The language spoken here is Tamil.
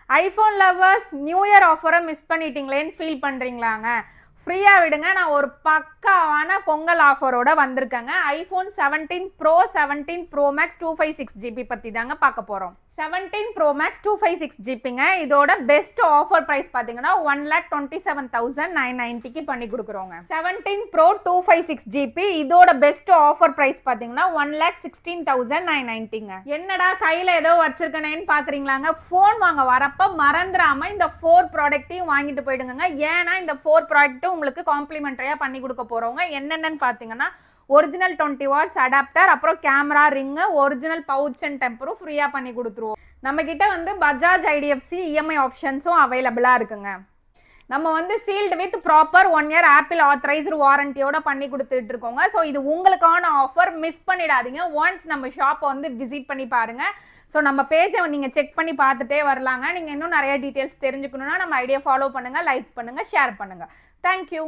ஐஃபோன் லவர்ஸ் நியூ இயர் ஆஃபரை மிஸ் பண்ணிட்டீங்களேன்னு ஃபீல் பண்ணுறீங்களாங்க? ஃப்ரீயாக விடுங்க, நான் ஒரு பக்காவான பொங்கல் ஆஃபரோட வந்திருக்கேங்க. IPhone 17 pro 17 pro max 256GB பற்றி தாங்க பார்க்க போகிறோம். 17 ப்ரோ மேக்ஸ் 256GBங்க. இதோட பெஸ்ட் ஆஃபர் ப்ரைஸ் பார்த்தீங்கன்னா 1,27,990க்கு பண்ணி கொடுக்குறோங்க. 17 ப்ரோ 256GB இதோட பெஸ்ட் ஆஃபர் ப்ரைஸ் பார்த்தீங்கன்னா 1,16,990ங்க. என்னடா கையில் ஏதோ வச்சிருக்கனேன்னு பார்க்குறீங்களாங்க? ஃபோன் வாங்க வரப்ப மறந்துடாம இந்த 4 ப்ராடக்ட்டையும் வாங்கிட்டு போயிடுங்க. ஏன்னா இந்த 4 ப்ராடக்ட்டும் உங்களுக்கு காம்ப்ளிமெண்டரியாக பண்ணி கொடுக்க போகிறவங்க. என்னென்னு பார்த்தீங்கன்னா ஒரிஜினல் 20 வாட்ஸ் அடாப்டர், அப்புறம் camera ring, original pouch and டெம்பரும் ஃப்ரீயாக பண்ணி கொடுத்துருவோம். நம்ம கிட்ட வந்து பஜாஜ் ஐடிஎஃப்சி இஎம்ஐ ஆப்ஷன்ஸும் அவைலபிளாக இருக்குங்க. நம்ம வந்து sealed with proper 1 year Apple authorised வாரண்டியோட பண்ணி கொடுத்துட்டு இருக்கோங்க. ஸோ இது உங்களுக்கான ஆஃபர், மிஸ் பண்ணிடாதீங்க. ஒன்ஸ் நம்ம ஷாப்பை வந்து விசிட் பண்ணி பாருங்க. ஸோ நம்ம பேஜை நீங்கள் செக் பண்ணி பார்த்துட்டே வரலாங்க. நீங்கள் இன்னும் நிறைய டீட்டெயில்ஸ் தெரிஞ்சுக்கணுன்னா நம்ம ஐடியா ஃபாலோ பண்ணுங்கள், லைக் பண்ணுங்கள், ஷேர் பண்ணுங்கள். தேங்க்யூ.